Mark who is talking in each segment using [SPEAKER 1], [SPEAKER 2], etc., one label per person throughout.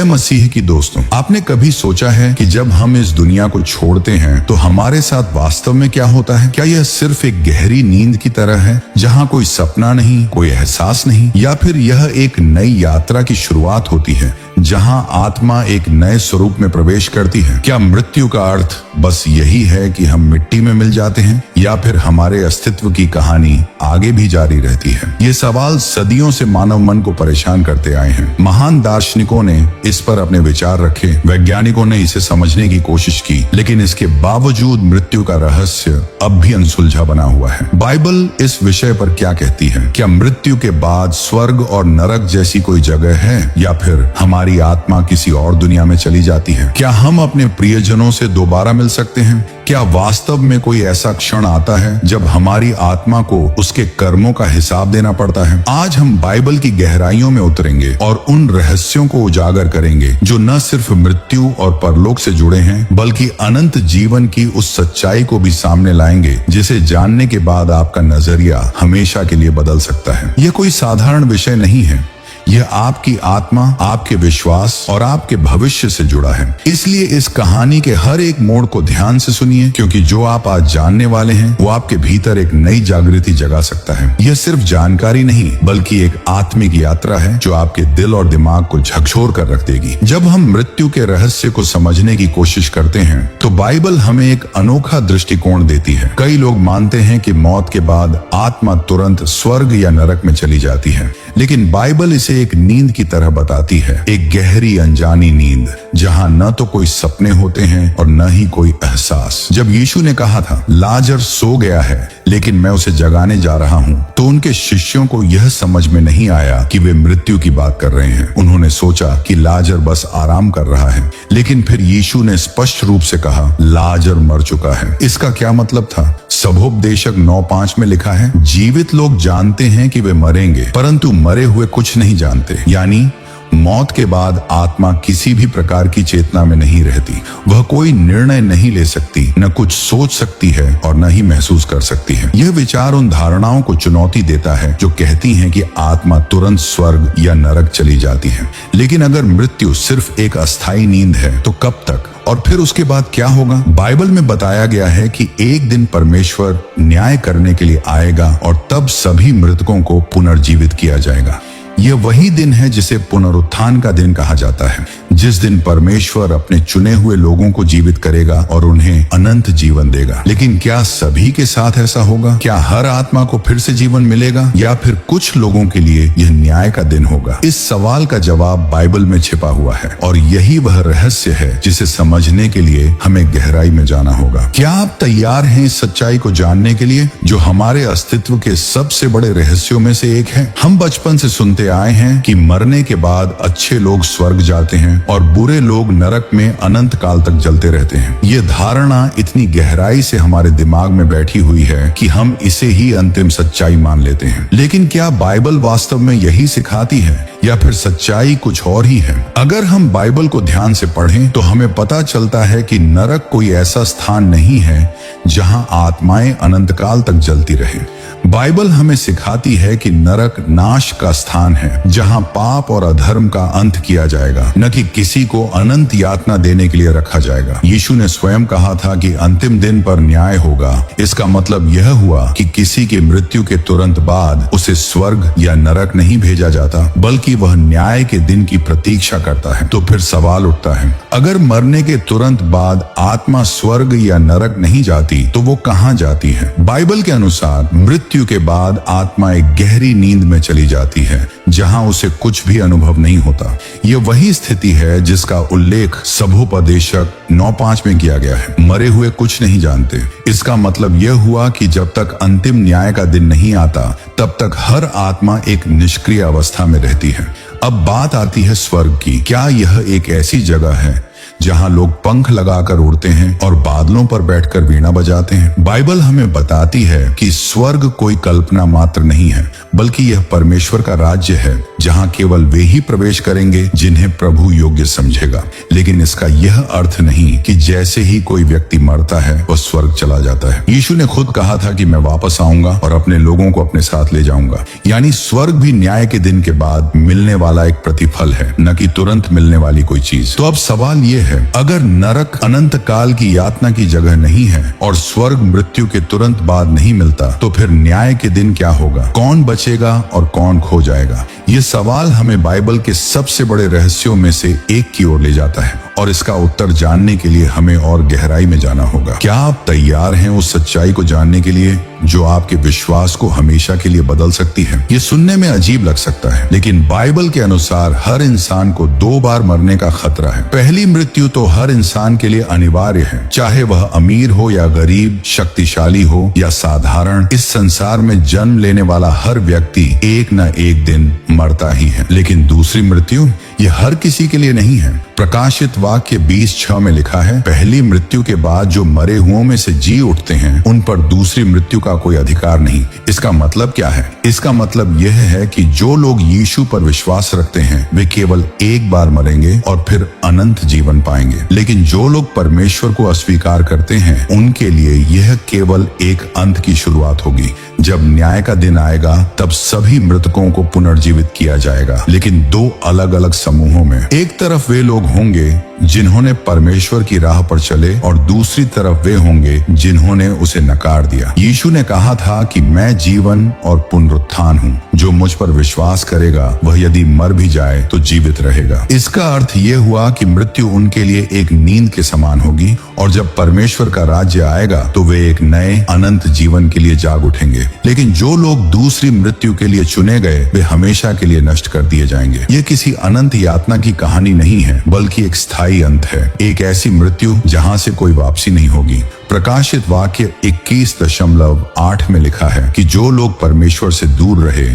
[SPEAKER 1] मसीह की दोस्तों, आपने कभी सोचा है कि जब हम इस दुनिया को छोड़ते हैं तो हमारे साथ वास्तव में क्या होता है? क्या यह सिर्फ एक गहरी नींद की तरह है जहां कोई सपना नहीं, कोई एहसास नहीं, या फिर यह एक नई यात्रा की शुरुआत होती है जहां आत्मा एक नए स्वरूप में प्रवेश करती है? क्या मृत्यु का अर्थ बस यही है कि हम मिट्टी में मिल जाते हैं, या फिर हमारे अस्तित्व की कहानी आगे भी जारी रहती है? ये सवाल सदियों से मानव मन को परेशान करते आए हैं। महान दार्शनिकों ने इस पर अपने विचार रखे, वैज्ञानिकों ने इसे समझने की कोशिश की, लेकिन इसके बावजूद मृत्यु का रहस्य अब भी अनसुलझा बना हुआ है। बाइबल इस विषय पर क्या कहती है? क्या मृत्यु के बाद स्वर्ग और नरक जैसी कोई जगह है, या फिर हमारी आत्मा किसी और दुनिया में चली जाती है? क्या हम अपने प्रियजनों से दोबारा मिल सकते हैं? क्या वास्तव में कोई ऐसा क्षण आता है जब हमारी आत्मा को उसके कर्मों का हिसाब देना पड़ता है? आज हम बाइबल की गहराइयों में उतरेंगे और उन रहस्यों को उजागर करेंगे जो न सिर्फ मृत्यु और परलोक से जुड़े हैं, बल्कि अनंत जीवन की उस सच्चाई को भी सामने लाएंगे जिसे जानने के बाद आपका नजरिया हमेशा के लिए बदल सकता है। यह कोई साधारण विषय नहीं है, यह आपकी आत्मा, आपके विश्वास और आपके भविष्य से जुड़ा है। इसलिए इस कहानी के हर एक मोड़ को ध्यान से सुनिए, क्योंकि जो आप आज जानने वाले हैं वो आपके भीतर एक नई जागृति जगा सकता है। यह सिर्फ जानकारी नहीं, बल्कि एक आत्मिक यात्रा है जो आपके दिल और दिमाग को झकझोर कर रख देगी। जब हम मृत्यु के रहस्य को समझने की कोशिश करते हैं तो बाइबल हमें एक अनोखा दृष्टिकोण देती है। कई लोग मानते हैं कि मौत के बाद आत्मा तुरंत स्वर्ग या नरक में चली जाती है, लेकिन बाइबल इसे एक नींद की तरह बताती है, एक गहरी अनजानी नींद जहां न तो कोई सपने होते हैं और न ही कोई एहसास। जब यीशु ने कहा था लाजर सो गया है लेकिन मैं उसे जगाने जा रहा हूं, तो उनके शिष्यों को यह समझ में नहीं आया कि वे मृत्यु की बात कर रहे हैं। उन्होंने सोचा कि लाजर बस आराम कर रहा है, लेकिन फिर यीशु ने स्पष्ट रूप से कहा लाजर मर चुका है। इसका क्या मतलब था? सबोपदेशक 9:5 में लिखा है, जीवित लोग जानते हैं कि वे मरेंगे, परंतु मरे हुए कुछ नहीं जानते। यानी मौत के बाद आत्मा किसी भी प्रकार की चेतना में नहीं रहती। वह कोई निर्णय नहीं ले सकती, न कुछ सोच सकती है और न ही महसूस कर सकती है। यह विचार उन धारणाओं को चुनौती देता है जो कहती हैं कि आत्मा तुरंत स्वर्ग या नरक चली जाती है। लेकिन अगर मृत्यु सिर्फ एक अस्थायी नींद है तो कब तक, और फिर उसके बाद क्या होगा? बाइबल में बताया गया है कि एक दिन परमेश्वर न्याय करने के लिए आएगा और तब सभी मृतकों को पुनर्जीवित किया जाएगा। यह वही दिन है जिसे पुनरुत्थान का दिन कहा जाता है, जिस दिन परमेश्वर अपने चुने हुए लोगों को जीवित करेगा और उन्हें अनंत जीवन देगा। लेकिन क्या सभी के साथ ऐसा होगा? क्या हर आत्मा को फिर से जीवन मिलेगा, या फिर कुछ लोगों के लिए यह न्याय का दिन होगा? इस सवाल का जवाब बाइबल में छिपा हुआ है, और यही वह रहस्य है जिसे समझने के लिए हमें गहराई में जाना होगा। क्या आप तैयार हैं इस सच्चाई को जानने के लिए जो हमारे अस्तित्व के सबसे बड़े रहस्यों में से एक है? हम बचपन से सुनते आए हैं कि मरने के बाद अच्छे लोग स्वर्ग जाते हैं और बुरे लोग नरक में अनंत काल तक जलते रहते हैं। ये धारणा इतनी गहराई से हमारे दिमाग में बैठी हुई है कि हम इसे ही अंतिम सच्चाई मान लेते हैं। लेकिन क्या बाइबल वास्तव में यही सिखाती है, या फिर सच्चाई कुछ और ही है? अगर हम बाइबल को ध्यान से पढ़ें तो हमें पता चलता है कि नरक कोई ऐसा स्थान नहीं है जहां आत्माएं अनंत काल तक जलती रहे। बाइबल हमें सिखाती है कि नरक नाश का स्थान है जहां पाप और अधर्म का अंत किया जाएगा, न कि किसी को अनंत यातना देने के लिए रखा जाएगा। यीशु ने स्वयं कहा था कि अंतिम दिन पर न्याय होगा। इसका मतलब यह हुआ कि किसी की मृत्यु के तुरंत बाद उसे स्वर्ग या नरक नहीं भेजा जाता, बल्कि वह न्याय के दिन की प्रतीक्षा करता है। तो फिर सवाल उठता है, अगर मरने के तुरंत बाद आत्मा स्वर्ग या नरक नहीं जाती तो वो कहाँ जाती है? बाइबल के अनुसार मृत्यु के बाद आत्मा एक गहरी नींद में चली जाती है जहां उसे कुछ भी अनुभव नहीं होता। यह वही स्थिति है जिसका उल्लेख सबोपदेशक 9:5 में किया गया है। मरे हुए कुछ नहीं जानते। इसका मतलब यह हुआ कि जब तक अंतिम न्याय का दिन नहीं आता तब तक हर आत्मा एक निष्क्रिय अवस्था में रहती है। अब बात आती है स्वर्ग की। क्या यह एक ऐसी जगह है जहाँ लोग पंख लगाकर उड़ते हैं और बादलों पर बैठकर वीणा बजाते हैं। बाइबल हमें बताती है कि स्वर्ग कोई कल्पना मात्र नहीं है, बल्कि यह परमेश्वर का राज्य है जहाँ केवल वे ही प्रवेश करेंगे जिन्हें प्रभु योग्य समझेगा। लेकिन इसका यह अर्थ नहीं कि जैसे ही कोई व्यक्ति मरता है वह स्वर्ग चला जाता है। यीशु ने खुद कहा था कि मैं वापस आऊंगा और अपने लोगों को अपने साथ ले जाऊंगा। यानी स्वर्ग भी न्याय के दिन के बाद मिलने वाला एक प्रतिफल है, न कि तुरंत मिलने वाली कोई चीज। तो अब सवाल यह है, अगर नरक अनंत काल की यातना की जगह नहीं है और स्वर्ग मृत्यु के तुरंत बाद नहीं मिलता, तो फिर न्याय के दिन क्या होगा? कौन बचेगा और कौन खो जाएगा? ये सवाल हमें बाइबल के सबसे बड़े रहस्यों में से एक की ओर ले जाता है और इसका उत्तर जानने के लिए हमें और गहराई में जाना होगा। क्या आप तैयार हैं उस सच्चाई को जानने के लिए जो आपके विश्वास को हमेशा के लिए बदल सकती है? ये सुनने में अजीब लग सकता है, लेकिन बाइबल के अनुसार हर इंसान को 2 बार मरने का खतरा है। पहली मृत्यु तो हर इंसान के लिए अनिवार्य है, चाहे वह अमीर हो या गरीब, शक्तिशाली हो या साधारण। इस संसार में जन्म लेने वाला हर व्यक्ति एक न एक दिन मरता ही है। लेकिन दूसरी मृत्यु ये हर किसी के लिए नहीं है। प्रकाशित वाक्य 20:6 में लिखा है, पहली मृत्यु के बाद जो मरे हुओं में से जी उठते हैं उन पर दूसरी मृत्यु का कोई अधिकार नहीं। इसका मतलब क्या है? इसका मतलब यह है कि जो लोग यीशु पर विश्वास रखते हैं वे केवल एक बार मरेंगे और फिर अनंत जीवन पाएंगे। लेकिन जो लोग परमेश्वर को अस्वीकार करते हैं उनके लिए यह केवल एक अंत की शुरुआत होगी। जब न्याय का दिन आएगा तब सभी मृतकों को पुनर्जीवित किया जाएगा, लेकिन 2 अलग अलग समूहों में। एक तरफ वे लोग होंगे जिन्होंने परमेश्वर की राह पर चले और दूसरी तरफ वे होंगे जिन्होंने उसे नकार दिया। यीशु ने कहा था कि मैं जीवन और पुनरुत्थान हूँ, जो मुझ पर विश्वास करेगा वह यदि मर भी जाए तो जीवित रहेगा। इसका अर्थ ये हुआ कि मृत्यु उनके लिए एक नींद के समान होगी और जब परमेश्वर का राज्य आएगा तो वे एक नए अनंत जीवन के लिए जाग उठेंगे। लेकिन जो लोग दूसरी मृत्यु के लिए चुने गए वे हमेशा के लिए नष्ट कर दिए जाएंगे। ये किसी अनंत यातना की कहानी नहीं है, बल्कि एक स्थायी अंत है, एक ऐसी मृत्यु जहां से कोई वापसी नहीं होगी। प्रकाशित वाक्य 21:8 में लिखा है कि जो लोग परमेश्वर से दूर रहे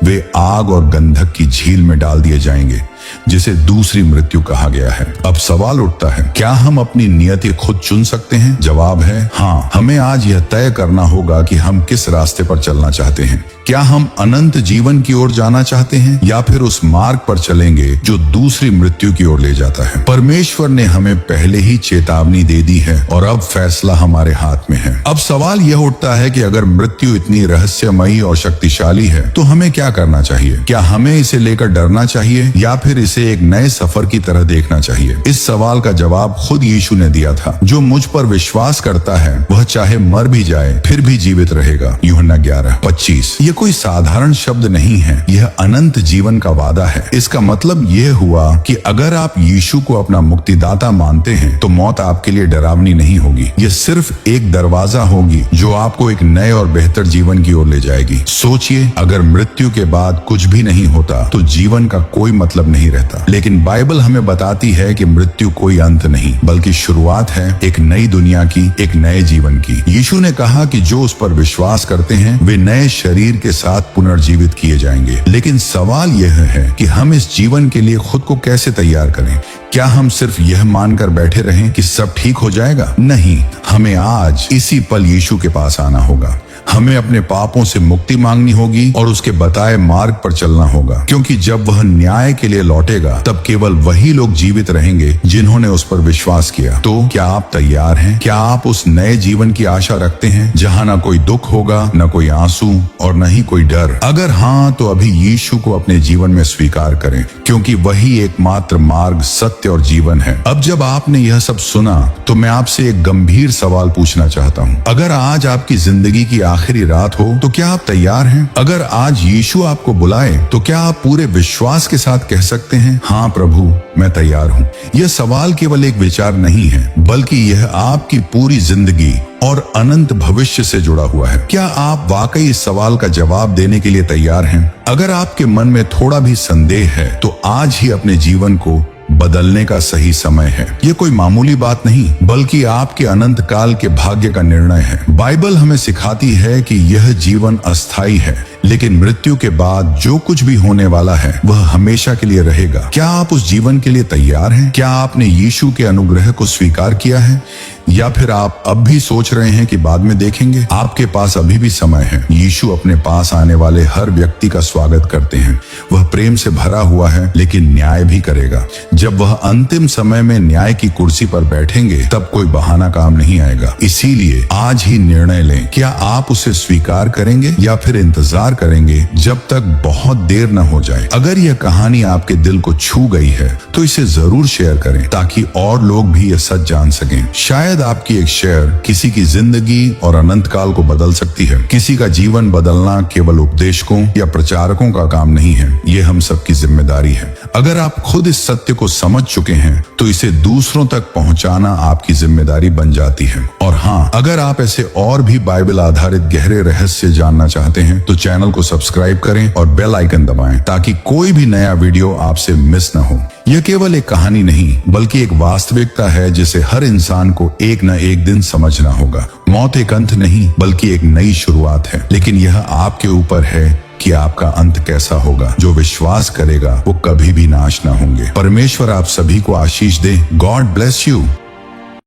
[SPEAKER 1] वे आग और गंधक की झील में डाल दिए जाएंगे, जिसे दूसरी मृत्यु कहा गया है। अब सवाल उठता है, क्या हम अपनी नियति खुद चुन सकते हैं? जवाब है हाँ। हमें आज यह तय करना होगा कि हम किस रास्ते पर चलना चाहते हैं। क्या हम अनंत जीवन की ओर जाना चाहते हैं या फिर उस मार्ग पर चलेंगे जो दूसरी मृत्यु की ओर ले जाता है? परमेश्वर ने हमें पहले ही चेतावनी दे दी है और अब फैसला हमारे हाथ में है। अब सवाल यह उठता है कि अगर मृत्यु इतनी रहस्यमयी और शक्तिशाली है तो हमें क्या करना चाहिए? क्या हमें इसे लेकर डरना चाहिए या फिर इसे एक नए सफर की तरह देखना चाहिए? इस सवाल का जवाब खुद यीशु ने दिया था, जो मुझ पर विश्वास करता है वह चाहे मर भी जाए फिर भी जीवित रहेगा। यूहन्ना 11:25। ये कोई साधारण शब्द नहीं है, यह अनंत जीवन का वादा है। इसका मतलब यह हुआ कि अगर आप यीशु को अपना मुक्तिदाता मानते हैं तो मौत आपके लिए डरावनी नहीं होगी। यह सिर्फ एक दरवाजा होगी जो आपको एक नए और बेहतर जीवन की ओर ले जाएगी। सोचिए, अगर मृत्यु के बाद कुछ भी नहीं होता तो जीवन का कोई मतलब नहीं रहता। लेकिन बाइबल हमें बताती है कि मृत्यु कोई अंत नहीं बल्कि शुरुआत है एक नई दुनिया की, एक नए जीवन की। यीशु ने कहा कि जो उस पर विश्वास करते हैं वे नए शरीर के साथ पुनर्जीवित किए जाएंगे। लेकिन सवाल यह है कि हम इस जीवन के लिए खुद को कैसे तैयार करें? क्या हम सिर्फ यह मानकर बैठे रहें कि सब ठीक हो जाएगा? नहीं, हमें आज इसी पल यीशु के पास आना होगा। हमें अपने पापों से मुक्ति मांगनी होगी और उसके बताए मार्ग पर चलना होगा, क्योंकि जब वह न्याय के लिए लौटेगा तब केवल वही लोग जीवित रहेंगे जिन्होंने उस पर विश्वास किया। तो क्या आप तैयार हैं? क्या आप उस नए जीवन की आशा रखते हैं जहां न कोई दुख होगा, न कोई आंसू और न ही कोई डर? अगर हाँ, तो अभी यीशु को अपने जीवन में स्वीकार करें, क्योंकि वही एकमात्र मार्ग, सत्य और जीवन है। अब जब आपने यह सब सुना तो मैं आपसे एक गंभीर सवाल पूछना चाहता हूँ। अगर आज आपकी जिंदगी की आखिरी रात हो तो क्या आप तैयार हैं? अगर आज यीशु आपको बुलाए तो क्या आप पूरे विश्वास के साथ कह सकते हैं, हाँ प्रभु, मैं तैयार हूँ? यह सवाल केवल एक विचार नहीं है, बल्कि यह आपकी पूरी जिंदगी और अनंत भविष्य से जुड़ा हुआ है। क्या आप वाकई इस सवाल का जवाब देने के लिए तैयार हैं? अगर आपके मन में थोड़ा भी संदेह है तो आज ही अपने जीवन को बदलने का सही समय है। ये कोई मामूली बात नहीं बल्कि आपके अनंत काल के भाग्य का निर्णय है। बाइबल हमें सिखाती है कि यह जीवन अस्थायी है, लेकिन मृत्यु के बाद जो कुछ भी होने वाला है वह हमेशा के लिए रहेगा। क्या आप उस जीवन के लिए तैयार हैं? क्या आपने यीशु के अनुग्रह को स्वीकार किया है, या फिर आप अब भी सोच रहे हैं कि बाद में देखेंगे? आपके पास अभी भी समय है। यीशु अपने पास आने वाले हर व्यक्ति का स्वागत करते हैं। वह प्रेम से भरा हुआ है, लेकिन न्याय भी करेगा। जब वह अंतिम समय में न्याय की कुर्सी पर बैठेंगे तब कोई बहाना काम नहीं आएगा। इसीलिए आज ही निर्णय लें, क्या आप उसे स्वीकार करेंगे या फिर इंतजार करेंगे जब तक बहुत देर न हो जाए। अगर यह कहानी आपके दिल को छू गई है तो इसे जरूर शेयर करें, ताकि और लोग भी यह सच जान सकें। शायद आपकी एक शेयर किसी की जिंदगी और अनंत काल को बदल सकती है। किसी का जीवन बदलना केवल उपदेशकों या प्रचारकों का काम नहीं है, ये हम सबकी जिम्मेदारी है। अगर आप खुद इस सत्य को समझ चुके हैं तो इसे दूसरों तक पहुंचाना आपकी जिम्मेदारी बन जाती है। और हाँ, अगर आप ऐसे और भी बाइबल आधारित गहरे रहस्य जानना चाहते हैं तो चैनल को सब्सक्राइब करें और बेल आइकन दबाएं, ताकि कोई भी नया वीडियो आपसे मिस न हो। यह केवल एक कहानी नहीं, बल्कि एक वास्तविकता है जिसे हर इंसान को एक न एक दिन समझना होगा। मौत एक अंत नहीं, बल्कि एक नई शुरुआत है, लेकिन यह आपके ऊपर है कि आपका अंत कैसा होगा। जो विश्वास करेगा वो कभी भी नाश ना होंगे। परमेश्वर आप सभी को आशीष दे। God bless you.